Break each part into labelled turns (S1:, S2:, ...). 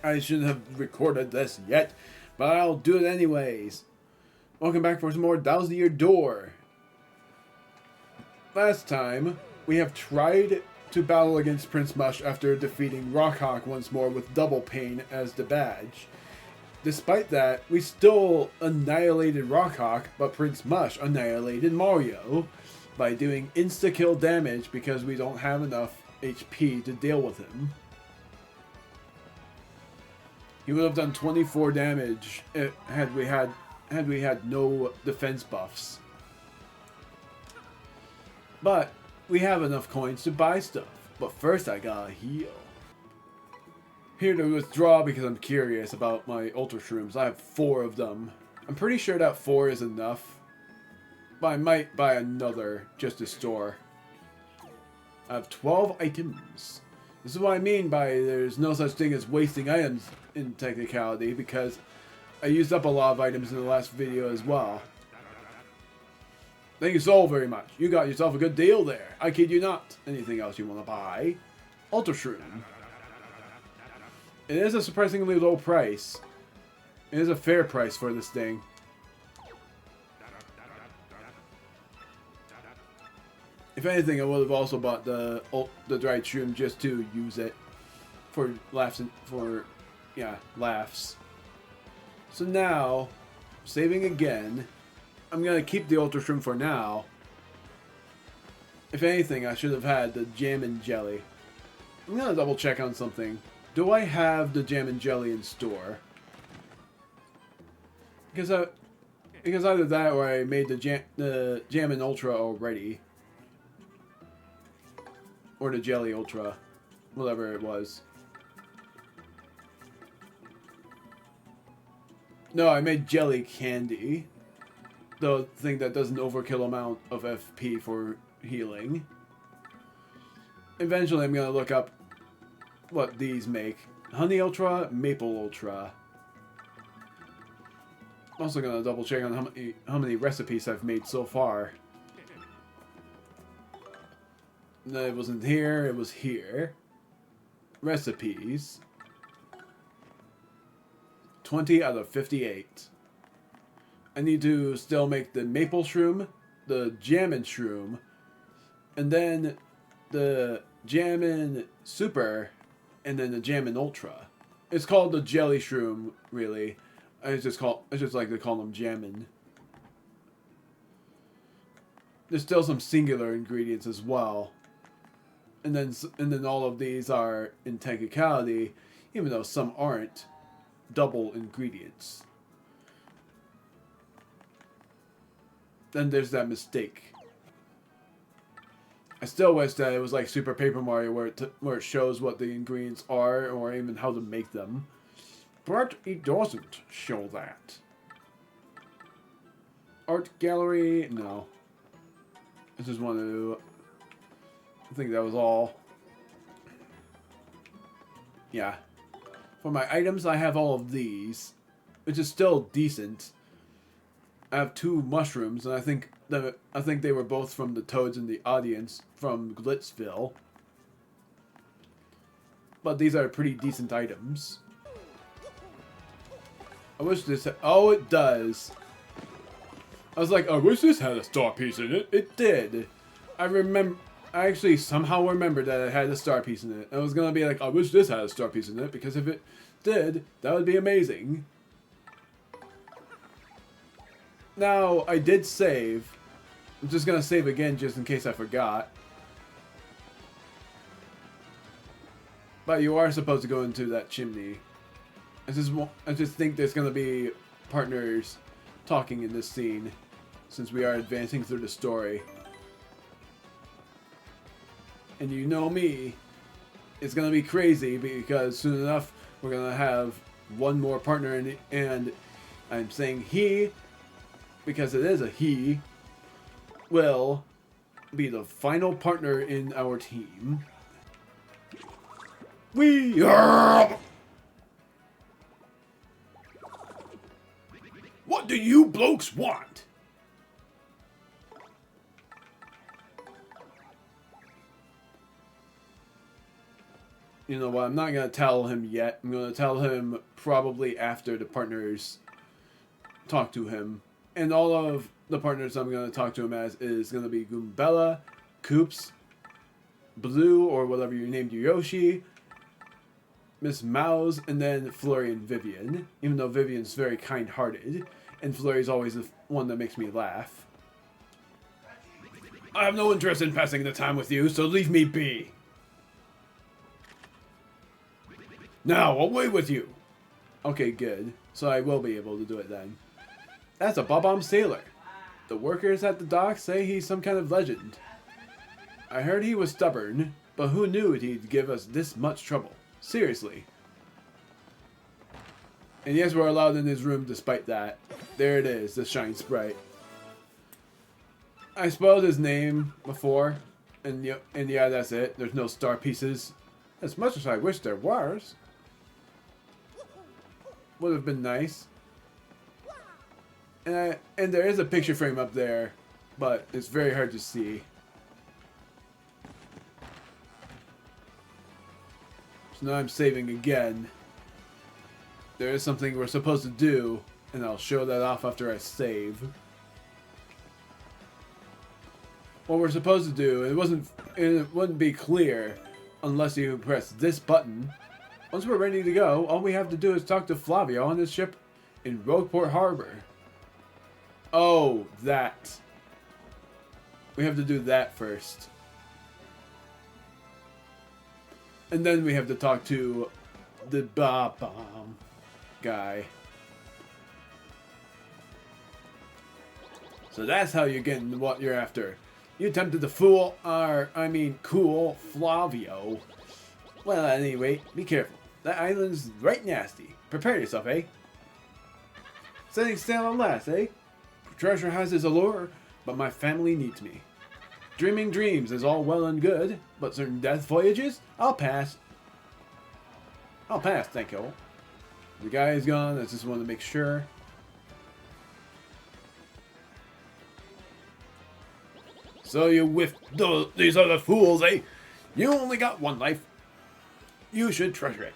S1: I shouldn't have recorded this yet, but I'll do it anyways. Welcome back for some more Thousand Year Door. Last time, we have tried to battle against Prince Mush after defeating Rockhawk once more with Double Pain as the badge. Despite that, we still annihilated Rockhawk, but Prince Mush annihilated Mario by doing insta-kill damage because we don't have enough HP to deal with him. He would have done 24 damage had we had no defense buffs. But we have enough coins to buy stuff. But first I gotta heal. Here to withdraw because I'm curious about my Ultra Shrooms. I have 4 of them. I'm pretty sure that 4 is enough. But I might buy another just to store. I have 12 items. This is what I mean by there's no such thing as wasting items in technicality, because I used up a lot of items in the last video as well. Thank you so very much. You got yourself a good deal there. I kid you not. Anything else you want to buy? Ultra Shroom. It is a surprisingly low price. It is a fair price for this thing. If anything, I would have also bought the dried shroom just to use it for laughs laughs. So now, saving again, I'm gonna keep the Ultra Shroom for now. If anything, I should have had the jam and jelly. I'm gonna double check on something. Do I have the jam and jelly in store? Because either that or I made the jam and ultra already. Or the jelly ultra. Whatever it was. No, I made jelly candy. The thing that does an overkill amount of FP for healing. Eventually I'm going to look up what these make. Honey Ultra, Maple Ultra. I'm also going to double check on how many recipes I've made so far. No, it wasn't here, it was here. Recipes. 20 out of 58. I need to still make the maple shroom, the jammin' shroom, and then the jammin' super, and then the jammin' ultra. It's called the jelly shroom, really. I just like to call them jammin'. There's still some singular ingredients as well. And then all of these are in technicality, even though some aren't, double ingredients. Then there's that mistake. I still wish that it was like Super Paper Mario where it shows what the ingredients are or even how to make them. But it doesn't show that. Art gallery, no. I just want to... I think that was all. Yeah. For my items, I have all of these, which is still decent. I have 2 mushrooms, and I think they were both from the toads in the audience from Glitzville. But these are pretty decent items. I wish this had, oh, it does. I was like, I wish this had a star piece in it. It did. I actually somehow remembered that it had a star piece in it. I was gonna be like, I wish this had a star piece in it, because if it did, that would be amazing. Now, I did save. I'm just gonna save again just in case I forgot. But you are supposed to go into that chimney. I just think there's gonna be partners talking in this scene, since we are advancing through the story. And you know me, it's gonna be crazy because soon enough we're gonna have one more partner and I'm saying he, because it is a he, will be the final partner in our team. We are... What do you blokes want? You know what? I'm not going to tell him yet. I'm going to tell him probably after the partners talk to him. And all of the partners I'm going to talk to him as is going to be Goombella, Koops, Blue, or whatever you named your Yoshi, Miss Mouse, and then Flurry and Vivian. Even though Vivian's very kind-hearted, and Flurry's always the one that makes me laugh. I have no interest in passing the time with you, so leave me be. Now, away with you! Okay, good. So I will be able to do it then. That's a Bob-omb sailor. The workers at the dock say he's some kind of legend. I heard he was stubborn, but who knew he'd give us this much trouble? Seriously. And yes, we're allowed in his room despite that. There it is, the Shine Sprite. I spelled his name before, and yeah, that's it. There's no star pieces. As much as I wish there was. Would have been nice. And there is a picture frame up there, but it's very hard to see. So now I'm saving again. There is something we're supposed to do, and I'll show that off after I save. What we're supposed to do, it wouldn't be clear unless you press this button. Once we're ready to go, all we have to do is talk to Flavio on his ship in Rogueport Harbor. Oh, that. We have to do that first. And then we have to talk to the Bob-omb guy. So that's how you're getting what you're after. You attempted to cool Flavio. Well, anyway, be careful. That island's right nasty. Prepare yourself, eh? Setting sail at last, eh? Treasure has its allure, but my family needs me. Dreaming dreams is all well and good, but certain death voyages, I'll pass. I'll pass, thank you. The guy is gone, I just want to make sure. So you whiffed these other fools, eh? You only got one life. You should treasure it.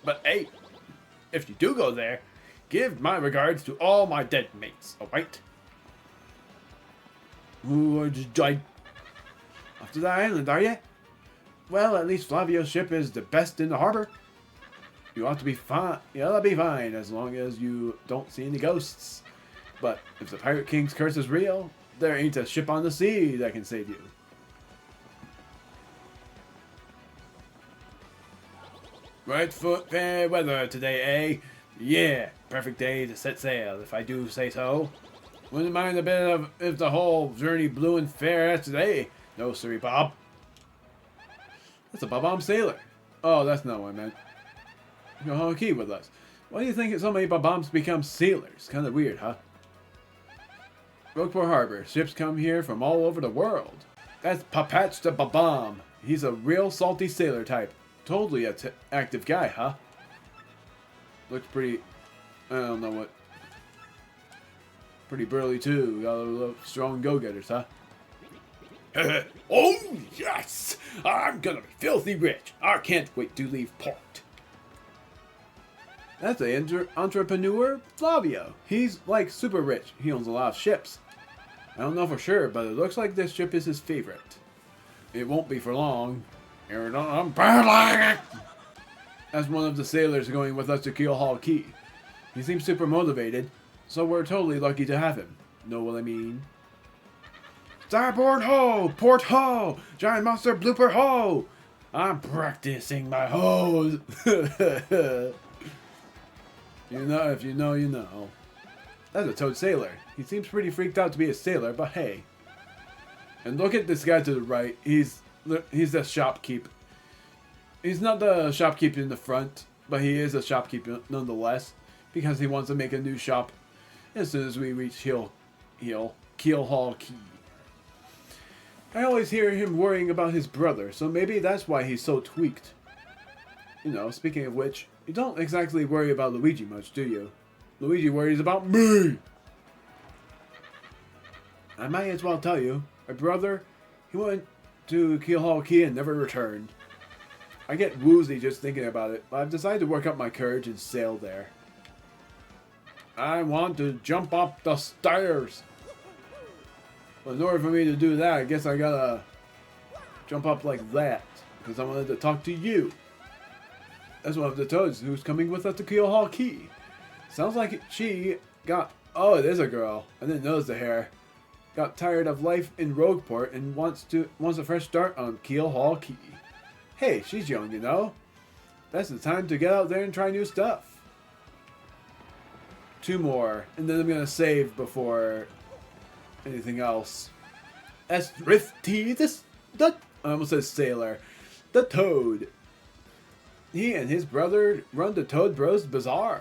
S1: But hey, if you do go there, give my regards to all my dead mates, alright? Ooh, I just died. Off to the island, are you? Well, at least Flavio's ship is the best in the harbor. You ought to be fine. You'll be fine as long as you don't see any ghosts. But if the Pirate King's curse is real, there ain't a ship on the sea that can save you. Right foot fair weather today, eh? Yeah, perfect day to set sail, if I do say so. Wouldn't mind a bit of if the whole journey blew and fair as today. No, sirree, Bob. That's a Bob-omb sailor. Oh, that's not what I meant. You'll have a key with us. Why do you think so many Bob-ombs become sailors? Kind of weird, huh? Rogueport Harbor. Ships come here from all over the world. That's Papatch the Bob-omb. He's a real salty sailor type. Totally a active guy, huh? Looks pretty... I don't know what... Pretty burly, too. Got a little strong go-getters, huh? Oh, yes! I'm gonna be filthy rich. I can't wait to leave port. That's the entrepreneur, Flavio. He's, like, super rich. He owns a lot of ships. I don't know for sure, but it looks like this ship is his favorite. It won't be for long. I'm battling! As one of the sailors going with us to Keelhaul Key. He seems super motivated, so we're totally lucky to have him. Know what I mean? Starboard ho! Port ho! Giant monster blooper ho! I'm practicing my hoes! You know, if you know, you know. That's a Toad sailor. He seems pretty freaked out to be a sailor, but hey. And look at this guy to the right. He's the shopkeep. He's not the shopkeep in the front, but he is a shopkeep nonetheless, because he wants to make a new shop as soon as we reach Keelhaul Key. I always hear him worrying about his brother, so maybe that's why he's so tweaked. You know, speaking of which, you don't exactly worry about Luigi much, do you? Luigi worries about me! I might as well tell you, my brother, he went to Keelhaul Key and never returned. I get woozy just thinking about it, but I've decided to work up my courage and sail there. I want to jump up the stairs. But in order for me to do that, I guess I gotta jump up like that. Because I wanted to talk to you. That's one of the toads who's coming with us to Keel Hall Key. Sounds like she got... Oh, it is a girl. I didn't notice the hair. Got tired of life in Rogueport and wants a fresh start on Keel Hall Key. Hey, she's young, you know. That's the time to get out there and try new stuff. 2 more, and then I'm gonna save before anything else. As Thrifty, I almost said sailor, the Toad. He and his brother run the Toad Bros Bazaar.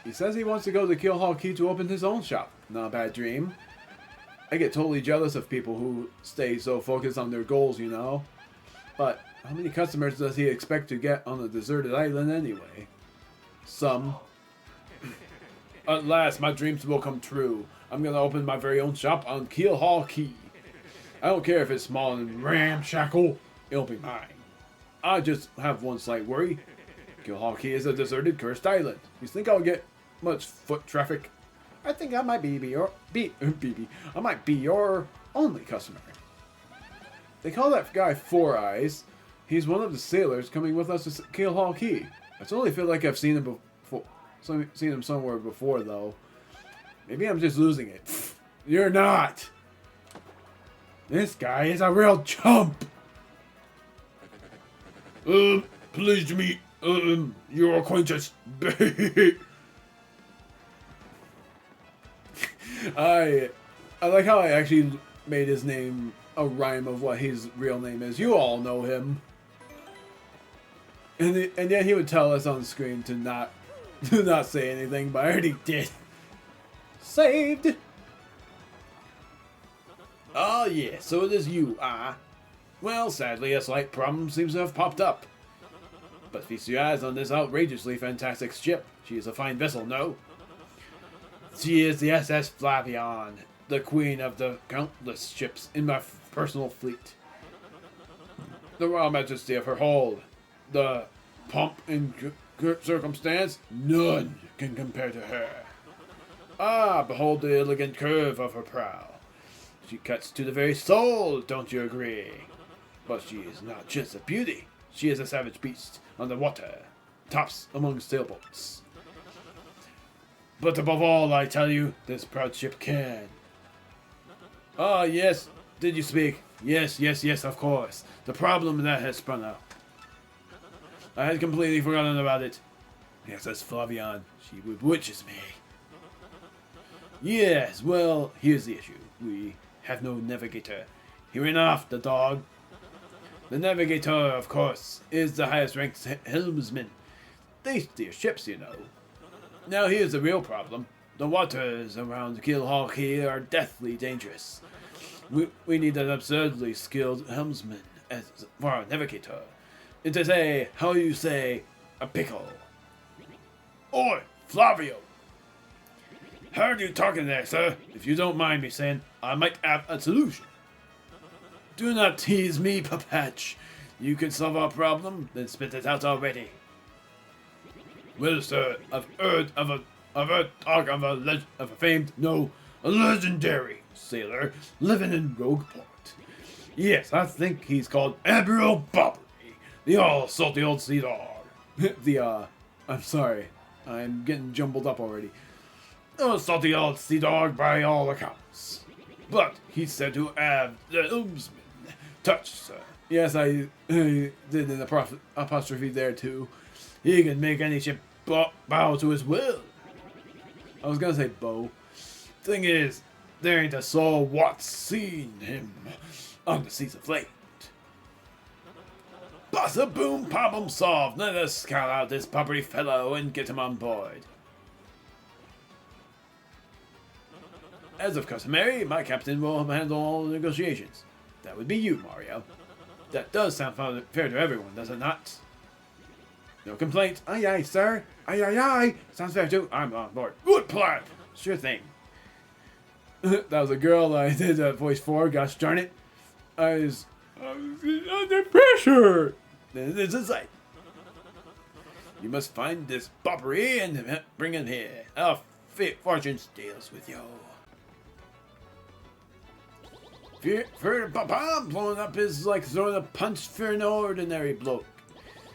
S1: He says he wants to go to Keel Hall Key to open his own shop. Not a bad dream. I get totally jealous of people who stay so focused on their goals, you know. But how many customers does he expect to get on a deserted island anyway? Some. At last, my dreams will come true. I'm gonna open my very own shop on Keel Hall Key. I don't care if it's small and ramshackle, it'll be mine. I just have one slight worry. Keel Hall Key is a deserted, cursed island. You think I'll get much foot traffic? I think I might be your only customer. They call that guy Four Eyes. He's one of the sailors coming with us to Keel Hall Key. I totally feel like I've seen him before. Seen him somewhere before, though. Maybe I'm just losing it. You're not. This guy is a real chump. Pleased to meet your acquaintance. I like how I actually made his name a rhyme of what his real name is. You all know him. And yet he would tell us on screen to not say anything, but I already did. Saved. Oh yeah, so it is you, Well, sadly, a slight problem seems to have popped up. But feast your eyes on this outrageously fantastic ship. She is a fine vessel, no? She is the SS Flavion, the queen of the countless ships in my personal fleet. The royal majesty of her hull, the pomp and circumstance, none can compare to her. Behold the elegant curve of her prow. She cuts to the very soul, don't you agree? But she is not just a beauty. She is a savage beast on the water, tops among sailboats. But above all, I tell you, this proud ship can. Yes, did you speak? Yes, of course. The problem that has sprung up. I had completely forgotten about it. Yes, that's Flavion. She bewitches me. Yes, well, here's the issue. We have no navigator. He ran off, the dog. The navigator, of course, is the highest ranked helmsman. They steer ships, you know. Now here's the real problem. The waters around Keel Hall Key are deathly dangerous. We need an absurdly skilled helmsman for our navigator. It is how you say, a pickle. Oi, Flavio! How are you talking there, sir? If you don't mind me saying, I might have a solution. Do not tease me, Papatch. You can solve our problem, then spit it out already. Well, sir, I've heard talk of a famed, no, a legendary sailor living in Rogueport. Yes, I think he's called Admiral Bobbery, the all-salty old sea dog. I'm sorry, I'm getting jumbled up already. A salty old sea dog by all accounts. But he's said to have the helmsman touched, sir. Yes, I did an apostrophe there too. He can make any ship bow to his will. I was gonna say bow. Thing is, there ain't a soul what's seen him on the seas of late. Bassa boom problem solved. Let us scout out this Bobbery fellow and get him on board. As of customary, my captain will handle all the negotiations. That would be you, Mario. That does sound fair to everyone, does it not? No complaint. Aye, aye, sir. Aye, aye, aye. Sounds fair, too. I'm on board. Good plan. Sure thing. That was a girl I did voice for. Gosh darn it. I was under pressure. There's a sight. You must find this Bobbery and bring him here. Our fortune deals with you. For Papa, blowing up is like throwing a punch for an ordinary bloke.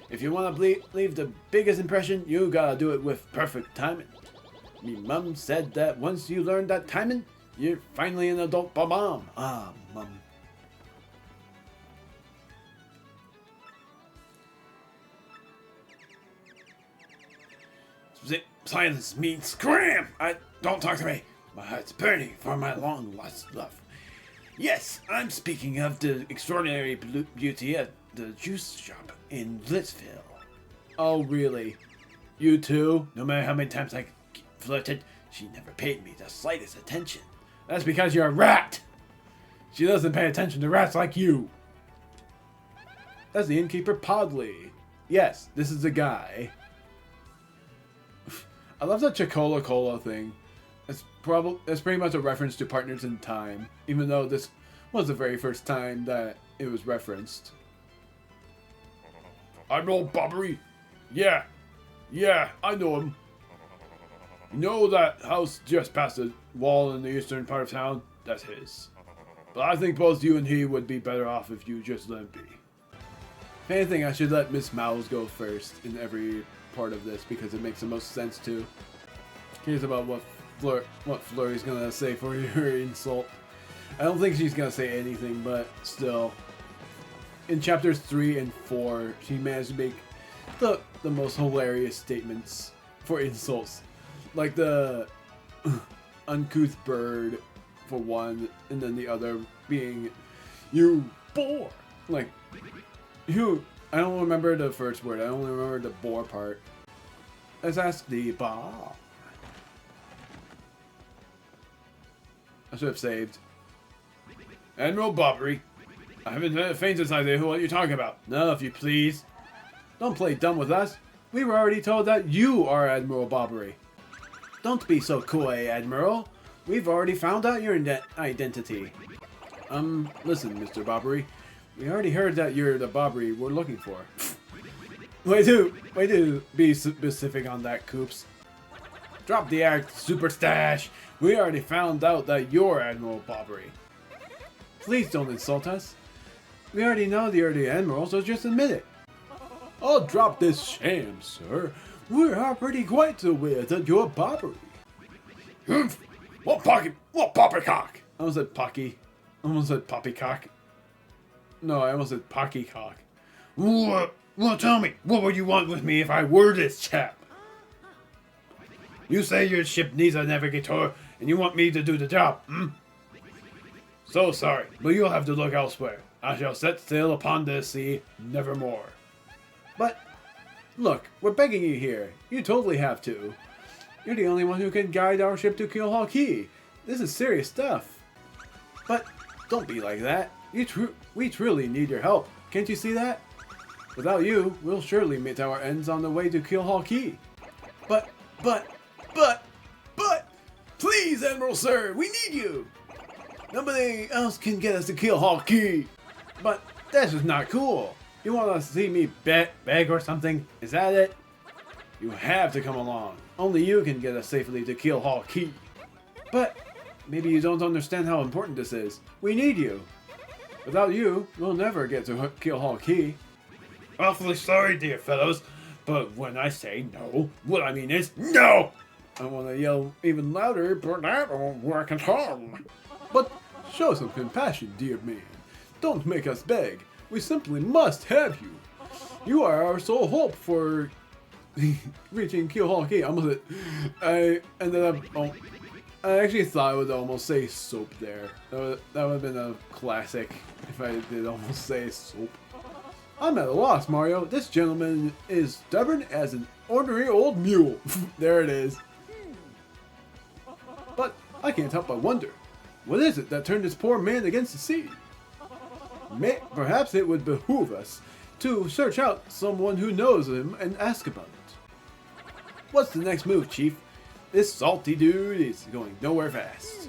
S1: If you want to leave the biggest impression, you gotta do it with perfect timing. Me mum said that once you learn that timing, you're finally an adult mom. Ah, mum. Silence means scram! Don't talk to me. My heart's burning for my long lost love. Yes, I'm speaking of the extraordinary beauty at the juice shop in Blitzville. Oh, really? You too? No matter how many times I flirted, she never paid me the slightest attention. That's because you're a rat! She doesn't pay attention to rats like you. That's the innkeeper Podley. Yes, this is the guy. I love the Chocola Cola thing. It's pretty much a reference to Partners in Time, even though this was the very first time that it was referenced. Admiral Bobbery? Yeah, I know him. You know that house just past the wall in the eastern part of town? That's his. But I think both you and he would be better off if you just let him be. If anything, I should let Miss Mouse go first in every part of this because it makes the most sense to. Here's about what Flurry's gonna say for your insult. I don't think she's gonna say anything, but still. In chapters 3 and 4, she managed to make the most hilarious statements for insults. Like the uncouth bird for one, and then the other being, you bore. Like, you, I don't remember the first word, I only remember the bore part. Let's ask the Bob. I should have saved. Admiral Bobbery. I haven't had a faintest idea what you're talking about. No, if you please. Don't play dumb with us. We were already told that you are Admiral Bobbery. Don't be so coy, Admiral. We've already found out your identity. Listen, Mr. Bobbery. We already heard that you're the Bobbery we're looking for. Way to be specific on that, Coops. Drop the act, super stash. We already found out that you're Admiral Bobbery. Please don't insult us. We already know you're the Admiral, so just admit it. I'll drop this sham, sir. We're already quite aware that you're Bobbery. What poppycock? I almost said pocky. I almost said poppycock. No, I almost said pockycock. What? Well, tell me, what would you want with me if I were this chap? You say your ship needs a navigator, and you want me to do the job, So sorry, but you'll have to look elsewhere. I shall set sail upon this sea, nevermore. But, look, we're begging you here. You totally have to. You're the only one who can guide our ship to Keelhaul Key. This is serious stuff. But, don't be like that. We truly need your help. Can't you see that? Without you, we'll surely meet our ends on the way to Keelhaul Key. But, please, Admiral Sir, we need you. Nobody else can get us to Keelhaul Key. But that's just not cool. You want to see me beg or something? Is that it? You have to come along. Only you can get us safely to Keelhaul Key. But maybe you don't understand how important this is. We need you. Without you, we'll never get to Keelhaul Key. Awfully sorry, dear fellows, but when I say no, what I mean is no! I want to yell even louder, but that won't work at all. But show some compassion, dear man. Don't make us beg. We simply must have you. You are our sole hope for reaching Keelhaul Key. I ended up. I actually thought I would almost say soap there. That would have been a classic if I did almost say soap. I'm at a loss, Mario. This gentleman is stubborn as an ordinary old mule. There it is. But I can't help but wonder, what is it that turned this poor man against the sea? Perhaps it would behoove us to search out someone who knows him and ask about it. What's the next move, Chief? This salty dude is going nowhere fast.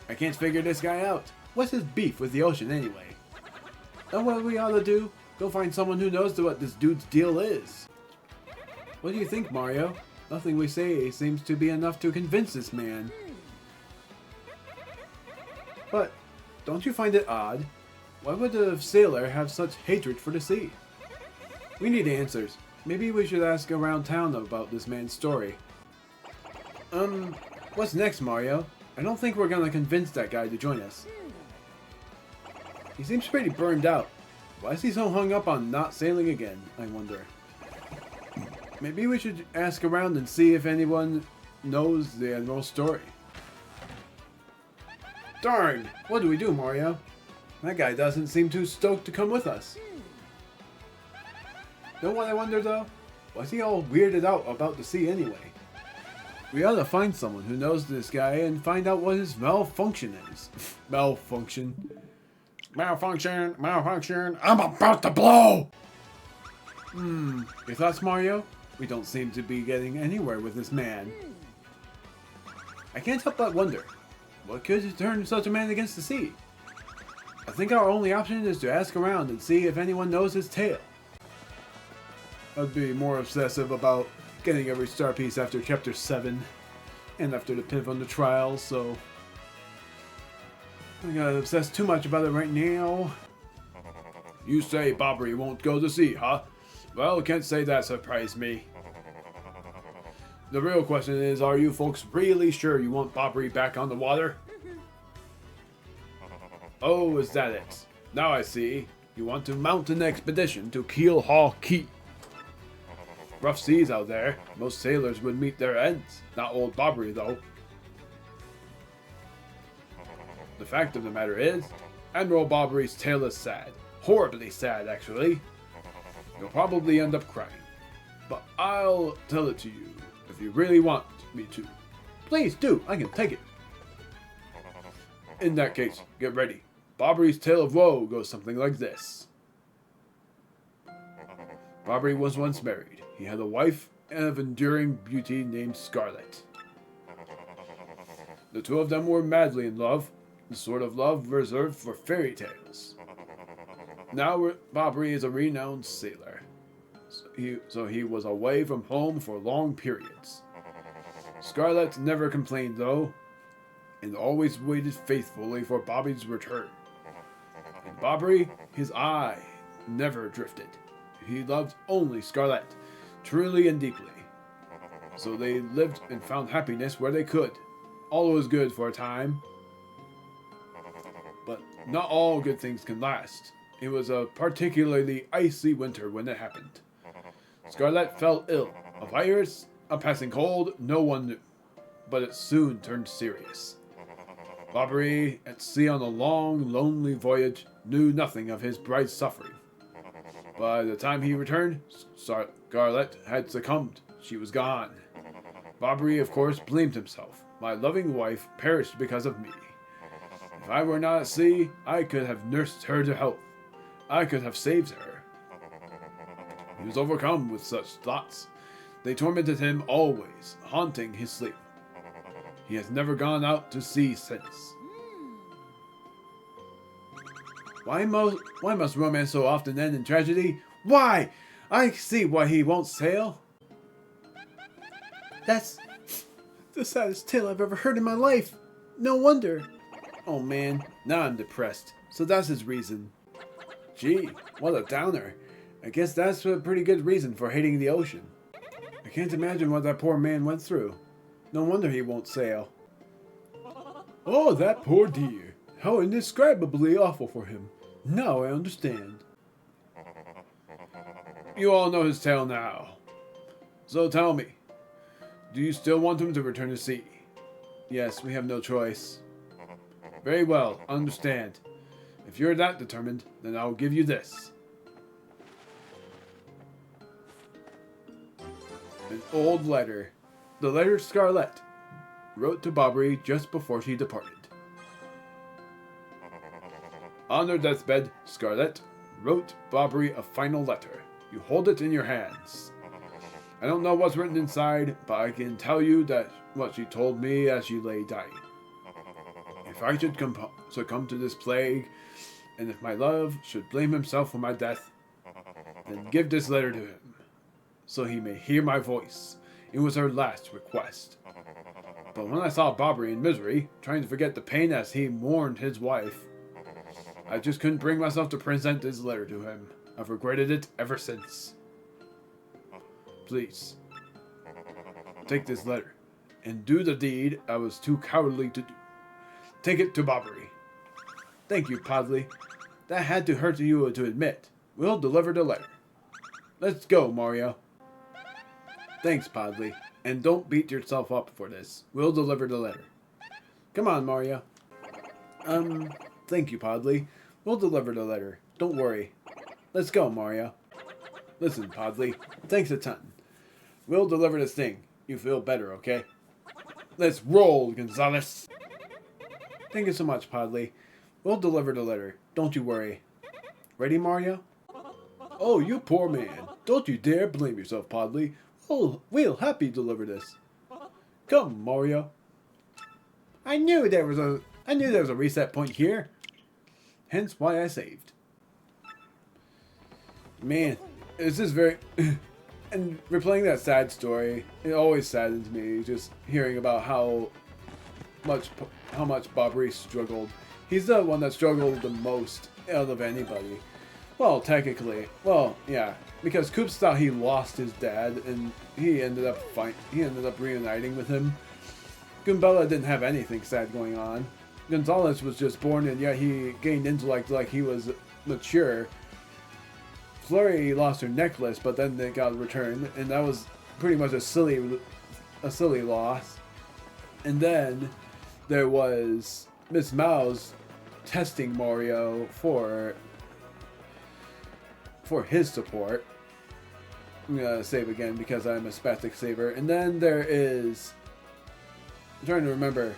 S1: I can't figure this guy out. What's his beef with the ocean anyway? And what we ought to do? Go find someone who knows what this dude's deal is. What do you think, Mario? Nothing we say seems to be enough to convince this man. But, don't you find it odd? Why would a sailor have such hatred for the sea? We need answers. Maybe we should ask around town about this man's story. What's next, Mario? I don't think we're gonna convince that guy to join us. He seems pretty burned out. Why is he so hung up on not sailing again, I wonder? Maybe we should ask around and see if anyone knows the Admiral's story. Darn! What do we do, Mario? That guy doesn't seem too stoked to come with us. Know what I wonder, though? Why is he all weirded out about the sea anyway? We ought to find someone who knows this guy and find out what his malfunction is. Malfunction. Malfunction, malfunction, I'm about to blow! Your thoughts, Mario? We don't seem to be getting anywhere with this man. I can't help but wonder, what could turn such a man against the sea? I think our only option is to ask around and see if anyone knows his tale. I'd be more obsessive about getting every star piece after Chapter 7 and after the Pip on the Trials, so I'm gonna obsess too much about it right now. You say Bobbery won't go to sea, huh? Well, can't say that surprised me. The real question is, are you folks really sure you want Bobbery back on the water? Oh, is that it? Now I see. You want to mount an expedition to Keelhaul Key. Rough seas out there. Most sailors would meet their ends. Not old Bobbery, though. The fact of the matter is, Admiral Bobbery's tale is sad. Horribly sad, actually. You'll probably end up crying. But I'll tell it to you, if you really want me to. Please do, I can take it. In that case, get ready. Bobbery's tale of woe goes something like this. Bobbery was once married. He had a wife of enduring beauty named Scarlet. The two of them were madly in love, the sort of love reserved for fairy tales. Now Bobbery is a renowned sailor, so he was away from home for long periods. Scarlet never complained though, and always waited faithfully for Bobby's return. And Bobbery, his eye never drifted. He loved only Scarlet, truly and deeply. So they lived and found happiness where they could. All was good for a time. But not all good things can last. It was a particularly icy winter when it happened. Scarlet fell ill. A virus, a passing cold, no one knew. But it soon turned serious. Bobbery, at sea on a long, lonely voyage, knew nothing of his bride's suffering. By the time he returned, Scarlet had succumbed. She was gone. Bobbery, of course, blamed himself. My loving wife perished because of me. If I were not at sea, I could have nursed her to health. I could have saved her. He was overcome with such thoughts. They tormented him always, haunting his sleep. He has never gone out to sea since. Why must romance so often end in tragedy? Why? I see why he won't sail. That's the saddest tale I've ever heard in my life. No wonder. Oh man, now I'm depressed. So that's his reason. Gee, what a downer. I guess that's a pretty good reason for hating the ocean. I can't imagine what that poor man went through. No wonder he won't sail. Oh, that poor dear. How indescribably awful for him. Now I understand. You all know his tale now. So tell me, do you still want him to return to sea? Yes, we have no choice. Very well, understand. If you're that determined, then I'll give you this. An old letter. The letter Scarlet wrote to Bobbery just before she departed. On her deathbed, Scarlet wrote Bobbery a final letter. You hold it in your hands. I don't know what's written inside, but I can tell you that what she told me as she lay dying. If I should succumb to this plague, and if my love should blame himself for my death, and give this letter to him, so he may hear my voice. It was her last request. But when I saw Bobbery in misery, trying to forget the pain as he mourned his wife, I just couldn't bring myself to present this letter to him. I've regretted it ever since. Please, take this letter, and do the deed I was too cowardly to do. Take it to Bobbery. Thank you, Padley. That had to hurt you to admit. We'll deliver the letter. Let's go, Mario. Thanks, Padley. And don't beat yourself up for this. We'll deliver the letter. Come on, Mario. Thank you, Padley. We'll deliver the letter. Don't worry. Let's go, Mario. Listen, Padley. Thanks a ton. We'll deliver this thing. You feel better, okay? Let's roll, Gonzalez. Thank you so much, Padley. We'll deliver the letter. Don't you worry. Ready, Mario? Oh, you poor man. Don't you dare blame yourself, Padley. We'll happy deliver this. Come, Mario. I knew there was a reset point here. Hence why I saved. Man, it's just very... And replaying that sad story, it always saddens me just hearing about how much Bobbery struggled. He's the one that struggled the most out of anybody. Well, technically. Well, yeah. Because Koops thought he lost his dad, and he ended up reuniting with him. Goombella didn't have anything sad going on. Gonzalez was just born, and yet he gained intellect like he was mature. Flurry lost her necklace, but then it got returned, and that was pretty much a silly loss. And then there was Miss Mouse testing Mario for his support. I'm gonna save again because I'm a spastic saver. And then there is... I'm trying to remember.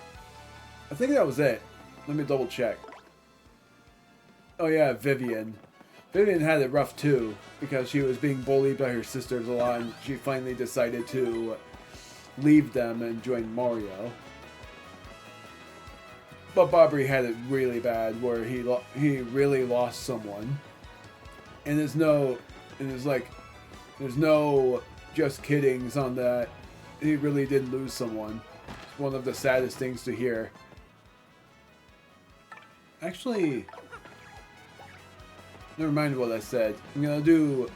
S1: I think that was it. Let me double check. Oh yeah, Vivian. Vivian had it rough too, because she was being bullied by her sisters a lot, and she finally decided to leave them and join Mario. But Bobbery had it really bad, where he really lost someone. And there's no just kiddings on that. He really did lose someone. It's one of the saddest things to hear. Actually, never mind what I said. I'm gonna do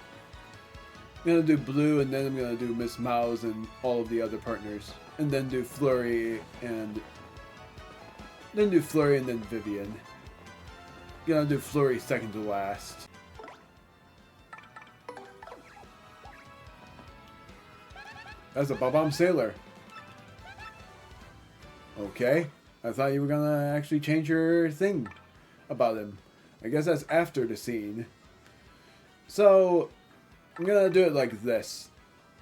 S1: Blue, and then I'm gonna do Miss Mouse and all of the other partners, and then do Flurry, and then Vivian. I'm gonna do Flurry second to last. That's a Bob-omb Sailor. Okay. I thought you were gonna actually change your thing about him. I guess that's after the scene. So, I'm gonna do it like this.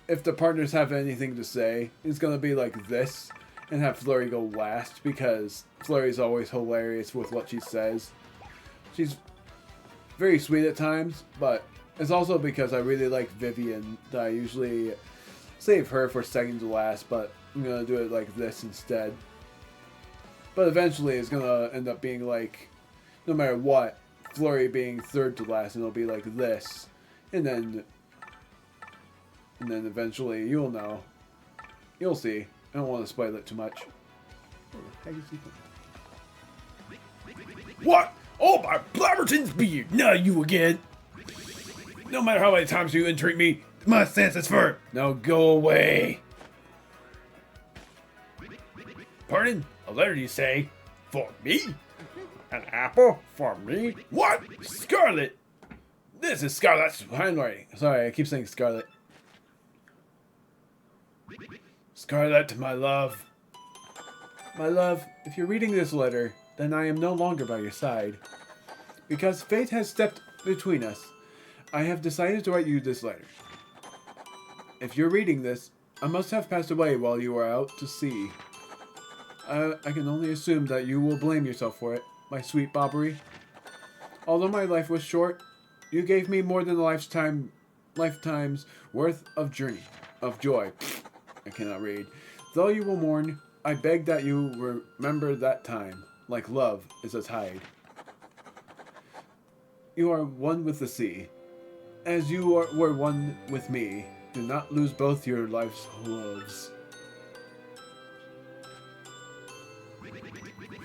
S1: If the partners have anything to say, it's gonna be like this. And have Flurry go last, because Flurry's always hilarious with what she says. She's very sweet at times, but it's also because I really like Vivian that I usually save her for second to last, but I'm gonna do it like this instead. But eventually it's gonna end up being like, no matter what, Flurry being third to last, and it'll be like this. And then eventually you'll know. You'll see. I don't want to spoil it too much. What? Oh, my Blabberton's beard! Not you again! No matter how many times you entreat me, my stance is firm. Now go away. Pardon? A letter, you say? For me? An apple? For me? What? Scarlet! This is Scarlet's handwriting. Sorry, I keep saying Scarlet. Scarlet, my love. My love, if you're reading this letter, then I am no longer by your side. Because fate has stepped between us, I have decided to write you this letter. If you're reading this, I must have passed away while you were out to sea. I can only assume that you will blame yourself for it, my sweet Bobbery. Although my life was short, you gave me more than a lifetime's worth of joy. I cannot read. Though you will mourn, I beg that you remember that time, like love is a tide. You are one with the sea. As you were one with me, do not lose both your life's loves.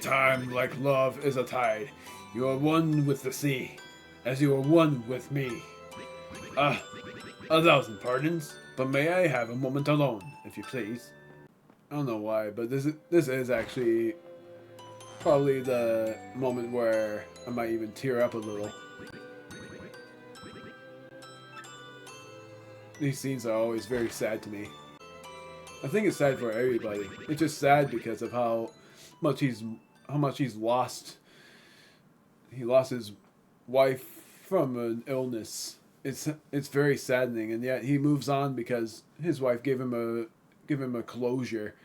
S1: Time, like love, is a tide. You are one with the sea, as you are one with me. Ah, 1,000 pardons, but may I have a moment alone, if you please? I don't know why, but this is actually probably the moment where I might even tear up a little. These scenes are always very sad to me. I think it's sad for everybody. It's just sad because of how much he's lost. He lost his wife from an illness. It's very saddening, and yet he moves on because his wife gave him a closure.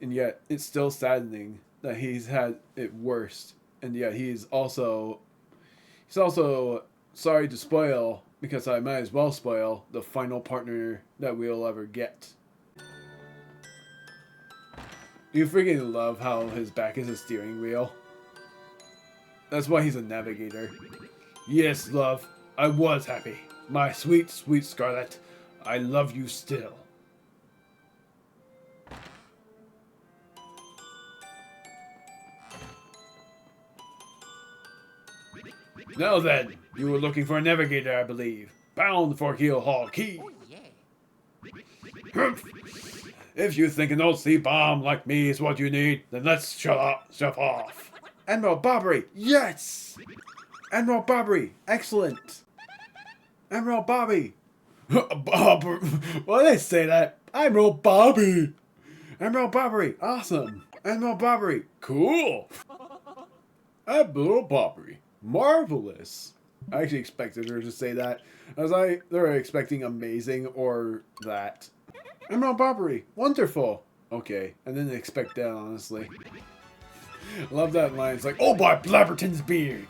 S1: And yet it's still saddening that he's had it worse, and yet he's also sorry to spoil, because I might as well spoil, the final partner that we'll ever get. You freaking love how his back is a steering wheel. That's why he's a navigator. Yes, love, I was happy. My sweet, sweet Scarlet, I love you still. Now then, you were looking for a navigator, I believe. Bound for Keel Hall Key. Oh, yeah. If you think an old sea bomb like me is what you need, then let's shut off. Admiral Bobbery, yes! Admiral Bobbery, excellent. Admiral Bobby. Why did I say that? Admiral Bobby. Admiral Bobbery, awesome. Admiral Bobbery, cool. Admiral Bobbery. Marvelous. I actually expected her to say that. They're expecting amazing or that. Admiral Bobbery, wonderful. Okay, I didn't expect that, honestly. Love that line. It's like, oh, by Blabberton's beard.